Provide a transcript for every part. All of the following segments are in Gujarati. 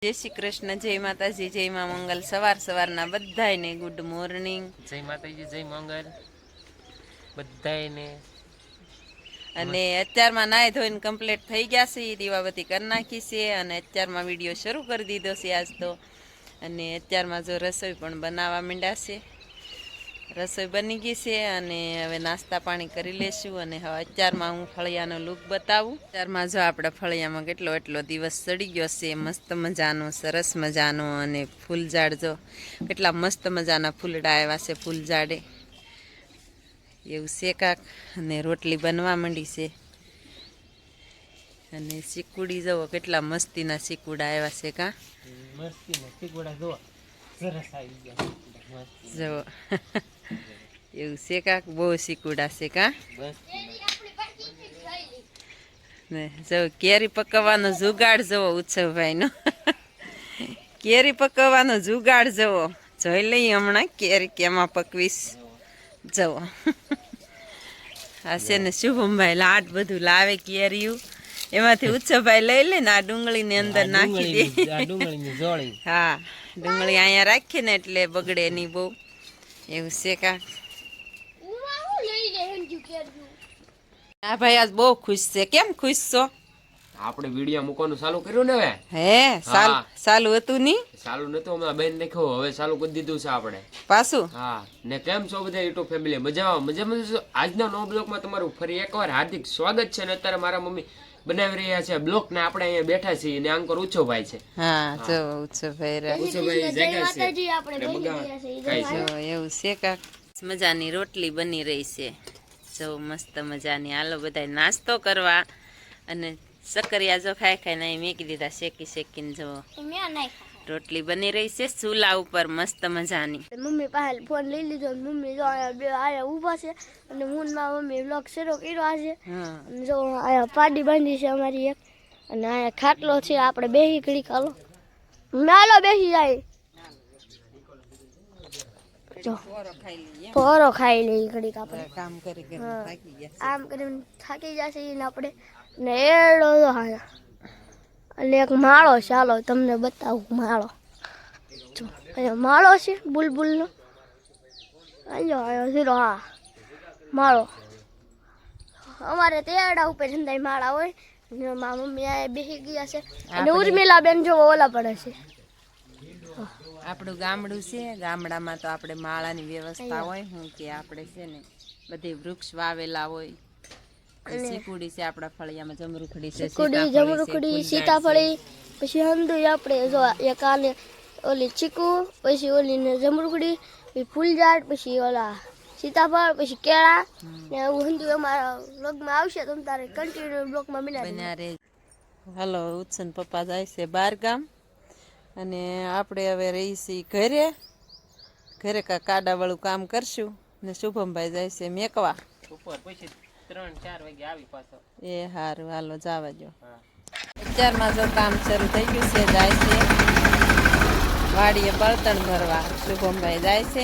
जय श्री कृष्ण, जय माताजी, जय मां मंगल। सवार सवाરના બધાયને ગુડ મોર્નિંગ। જય માતાજી, જય મંગલ બધાયને। અને અત્યારમાં નાય ધોઈને કમ્પ્લીટ થઈ ગયા છે, દીવાબત્તી કરી નાખી છે અને અત્યારમાં વિડીયો શરૂ કરી દીધો છે આજ તો। અને અત્યારમાં જો રસોઈ પણ બનાવવા માંડ્યા છે, રસોઈ બની ગઈ છે અને હવે નાસ્તા પાણી કરી લેશું। અને હવે અત્યારમાં હું ફળિયાનો લુક બતાવું। અત્યારમાં જો આપણે ફળિયામાં એટલો દિવસ ચડી ગયો છે, મસ્ત મજાનો, સરસ મજાનો। અને ફૂલઝાડ જો કેટલા મસ્ત મજાના ફૂલડા આવ્યા છે ફૂલઝાડે, એવું છે કાક। અને રોટલી બનવા માંડી છે અને ચીકુડી જવો કેટલા મસ્તીના ચીકુડા આવ્યા છે કા મસ્તીના ચીકુડા જો સરસ આવી ગયા જવો એવું છે કાક, બહુ ચીકુડા છે કા। ને જો કેરી પકવવાનો જુગાડ જવો ઉત્સવભાઈનો કેરી પકવવાનો જુગાડ જવો, જોઈ લઈએ હમણાં કેરી કેમાં પકવીશ જવો। આ છે ને શુભમભાઈ લાટ બધું લાવે કેરીયું, એમાંથી ઉત્સવભાઈ લઈ લે ને આ ડુંગળીની અંદર નાખી દે। હા, ડુંગળી અહીંયા રાખીએ ને એટલે બગડે નહીં બહુ, એવું છે કા। હા ભાઈ આજ બહુ ખુશ છે, કેમ ખુશ છો? આપણે વિડિયો મૂકવાનું ચાલુ કર્યું ને હવે। હે ચાલુ હતું ની? ચાલુ નતું, હમણાં બેન દેખો હવે ચાલુ કરી દીધું છે આપણે પાછું। હા, ને કેમ છો બધા યુટ્યુબ ફેમિલી? મજામાં છો? આજના નવો બ્લોગમાં તમારું ફરી એકવાર હાર્દિક સ્વાગત છે। ને અત્યારે મારા મમ્મી બનાવી રહ્યા છે બ્લોગ ને આપણે અહીંયા બેઠા છીએ ને આંકર ઉછોભાઈ છે। હા જો ઉછોભાઈ જાગ્યા છે એવું છે કાક। મજાની રોટલી બની રહી છે જો મસ્ત મજાની। હાલો બધા નાસ્તો કરવા। અને સકરિયા જો ખાઈ ખાઈને અહીં મેકી દીધા શેકીને જવો। રોટલી બની રહી છે ચૂલા ઉપર મસ્ત મજાની। મમ્મી પાસે ફોન લઈ લીધો, મમ્મી જો આયા ઊભા છે અને હું મારા મમ્મી બ્લોગ શરૂ કર્યો છે। અને જો આયા પાડી બાંધી છે અમારી એક, અને આયા ખાટલો છે, આપણે બેહી ઘડી ખાલો નાલો બેસી જાય જો પોરો ખાઈ લઈ ઘડીક આપણે કામ કરી થાકી ગયા, આમ કરીને થાકી જશે ને આપણે ને એડો હા। એટલે એક માળો ચાલો તમને બતાવું માળો જો, અહીંયા માળો છે બુલબુલનો, અહીંયા ઝીરો હા માળો। અમારે તેડા ઉપર સંધાઈ માળા હોય ને મારા મમ્મી આ બેસી ગયા છે અને ઉર્મિલા બેન જો ઓલા પડે છે। આપણું ગામડું છે, ગામડામાં તો આપણે માળાની વ્યવસ્થા હોય, હું કે આપણે છે ને બધી વૃક્ષ વાવેલા હોય। ચીકુડી છે આપણા ફળિયામાં, જમરૂખડી છે, જમરૂખડી, સીતાફળી, પછી હંદુ આપણે જો એક આને ઓલી ચીકુ, પછી ઓલી ને જમરૂખડી, પછી ફૂલઝાડ, પછી ઓલા સીતાફળ, પછી કેળા ને એવું હંદુ અમારા બ્લોગમાં આવશે, તમ તારે કન્ટિન્યુ બ્લોગમાં બન્યા રહે। હાલો ઉત્સન પપ્પા જાય છે બહાર ગામ અને આપણે હવે રહી છીએ ઘરે કાડા વાળું કામ કરશું ને શુભમભાઈ જાય છે મેકવા ઉપર, પછી 3-4 વાગે આવી પાછો। એ હારું હાલો જવા દો। અત્યારમાં જો કામ શરૂ થઈ ગયું છે, જાય છે વાડીએ બળતણ ભરવા। શુભમભાઈ જાય છે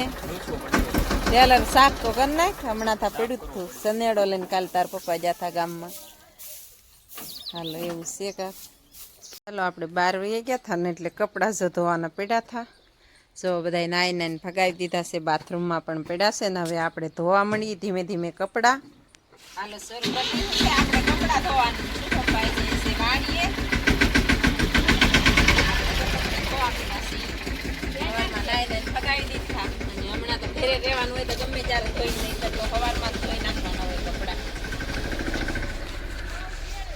પેલા શાક તો કરી નાખ, હમણાં થા પડ્યું હતું સનેડો લઈને કાલ તાર પપ્પા ગયા હતા ગામમાં। હાલો એવું છે કા। ચાલો આપણે 12 વાગે ગયા હતા ને એટલે કપડાં જો ધોવાના પડ્યા હતા, જો બધા નાઈને ભગાવી દીધા છે, બાથરૂમમાં પણ પડ્યા છે ને હવે આપણે ધોવા મળીએ ધીમે ધીમે કપડાં। હાલો શરૂ કરી દીધું છે આપણે કપડાં ધોવાનું। શુભમભાઈ જાય છે વાડીએ, સવારમાં નાઈને ભગાવી દીધા અને હમણાં તો ઘરે રહેવાનું હોય તો ગમે ત્યારે ધોઈ નહીં તો સવારમાં ધોઈ નાખવાના હોય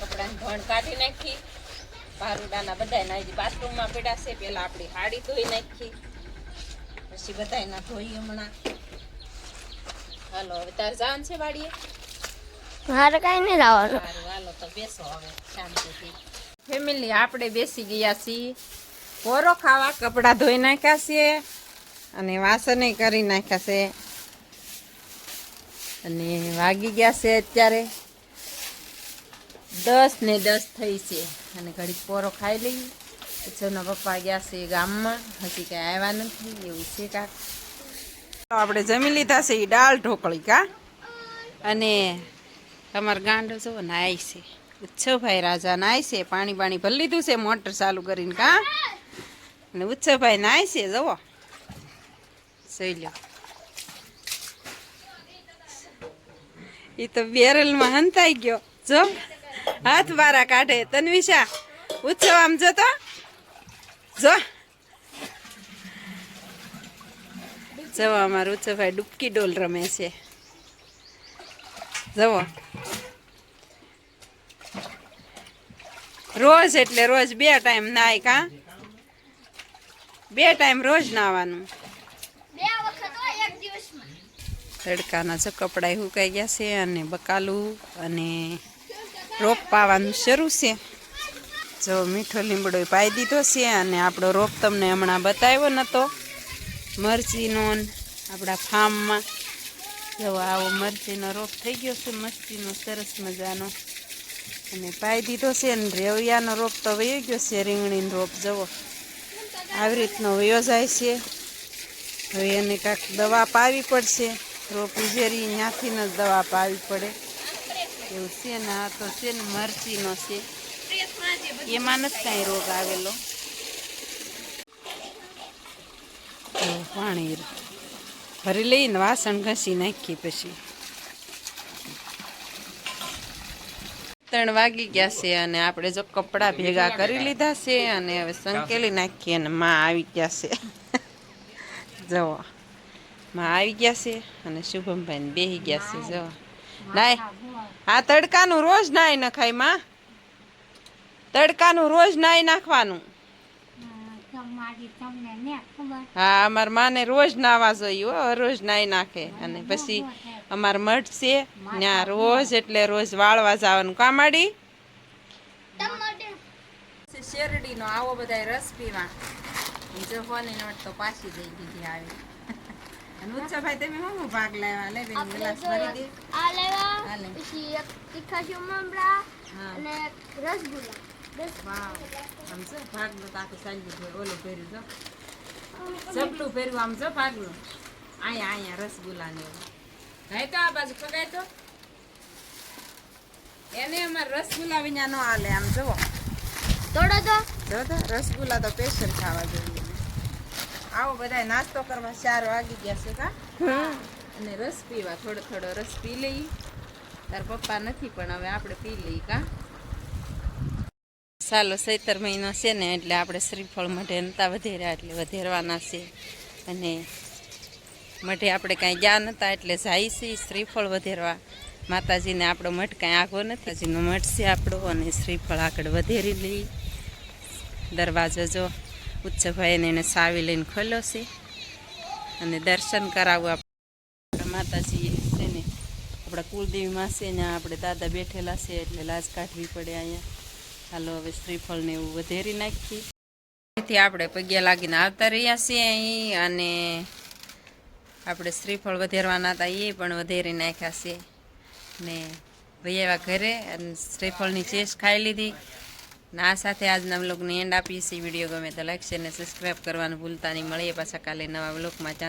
કપડાં ધોણ કાઢી નાખી। ભારુડાના બધાય બાથરૂમમાં પડ્યા છે, પેલા આપણી હાડી ધોઈ નાખી, પછી બધાયના ધોઈ હમણાં। હાલો હવે તાર જવાનું છે વાડીએ? મારે કઈ નહીં લાવવાનું। હાલો તો બેસો હવે શાંતિથી। ફેમિલી આપણે બેસી ગયા છીએ પોરો ખાવા, કપડાં ધોઈ નાખ્યા છે અને વાસણ કરી નાખ્યા છે અને વાગી ગયા છે અત્યારે 10:10 થઈ છે અને ઘડીક પોરો ખાઈ લઈ। ઉત્સવના પપ્પા ગયા છે ગામમાં, હજી કાંઈ આવ્યા નથી, એવું છે કાક। આપણે જમી લીધા છે એ દાળ ઢોકળી કા। અને તમારા ગાંડો જો નાય છે, ઉત્સવભાઈ રાજા નાય છે, પાણી ભરી લીધું છે મોટર ચાલુ કરીને કા। અને ઉત્સવભાઈ નાય છે જવો સહી લ્યો એ તો બેરલમાં હંતાઈ ગયો જો હાથ બારા કાઢે તન્વિશા ઉત્સવ આમ જતો જો જવો અમારું ઉત્સવભાઈ ડૂબકી ડોલ રમે છે જવો રોજ એટલે રોજ 2 ટાઈમ નાય કા 2 ટાઈમ રોજ નાવાનું તડકાના જો કપડાં સુકાઈ ગયા છે અને બકાલું અને રોપ પાવાનું શરૂ છે જો મીઠો લીમડો પાઈ દીધો છે અને આપણો રોપ તમને હમણાં બતાવ્યો નહોતો મરચીનો આપણા ફાર્મમાં જો આવો મરચીનો રોપ થઈ ગયો છે મસ્તીનો સરસ મજાનો અને પાઈ દીધો છે અને રેવડિયાનો રોપ તો વયો ગયો છે રીંગણીનો રોપ જવો આવી રીતનો વયો જાય છે હવે એને કાંઈક દવા પાવી પડશે રોપ ઉજેરી ત્યાંથી જ દવા પાવી પડે એવું છે ને આ તો છે ને મરચીનો છે એમાં નથી કાંઈ રોગ આવેલો પાણી ભરી લઈને વાસણ ઘસી નાખી પછી 3 વાગી ગયા છે અને આપણે જો કપડાં ભેગા કરી લીધા છે અને હવે સંકેલી નાખીએ અને માં આવી ગયા છે જવો માં આવી ગયા છે અને શુભમભાઈ બેસી ગયા છે જો નાય આ તડકાનું રોજ નાય નખાય માં તડકાનું રોજ નાય નાખવાનું હા અમાર માને રોજ નાવા જોઈએ હો રોજ નાય નાખે અને પછી અમાર મઠ છે ત્યાં રોજ એટલે રોજ વાળવા જવાનું કામાડી શેરડીનો આવો બધા રસ પીવા જવાની નોટ તો પાછી દઈ દીધી આવી અને ઉત્સવભાઈ તમે શું ભાગ લાવ્યા લે બેન ગ્લાસ ભરી દે આ લેવા પછી એક તીખા મમરા અને રસગુલ્લા વાવ આમ જો ભાગનું તો આખું સાંજે ઓલું ભર્યું જો ચપલું ભર્યું આમ જો ભાગનું અહીંયા રસગુલ્લા ને ગાય તો આ બાજુ પગાય તો એને અમારે રસગુલ્લા વિના ન હાલે આમ જુઓ તોડો તો જો રસગુલ્લા તો સ્પેશિયલ ખાવા જોઈએ આવો બધા નાસ્તો કરવા 4 વાગી ગયા છે કા અને રસ પીવા થોડો રસ પી લઈ તાર પપ્પા નથી પણ હવે આપણે પી લઈ કા ચાલો ચૈતર મહિનો છે ને એટલે આપણે શ્રીફળ મઢે નતા વધેર્યા એટલે વધેરવાના છે અને મઢે આપણે કાંઈ ગયા નતા એટલે જાય છે શ્રીફળ વધેરવા માતાજીને આપણો મઠ કાંઈ આગો નથી માતાજીનો મઠ છે આપણો અને શ્રીફળ આગળ વધેરી લઈ દરવાજો જો ઉત્સવભાઈને એને સાવી લઈને ખોલ્યો છે અને દર્શન કરાવવું આપણે માતાજી છે ને આપણા કુળદેવીમાં છે ને આપણે દાદા બેઠેલા છે એટલે લાજ કાઢવી પડે અહીંયા હાલો હવે શ્રીફળને એવું વધેરી નાખીએ તેથી આપણે પગ્યા લાગીને આવતા રહ્યા છીએ અહીં અને આપણે શ્રીફળ વધેરવાના હતા એ પણ વધેરી નાખ્યા છે ને ભાઈ ઘરે અને શ્રીફળની ચેસ ખાઈ લીધી ને આ સાથે આજના વ્લોગને એન્ડ આપીએ છીએ વિડીયો ગમે તો લાઈક શેર ને સબસ્ક્રાઈબ કરવાનું ભૂલતા નહીં મળીએ પાછા કાલે નવા વ્લોગમાં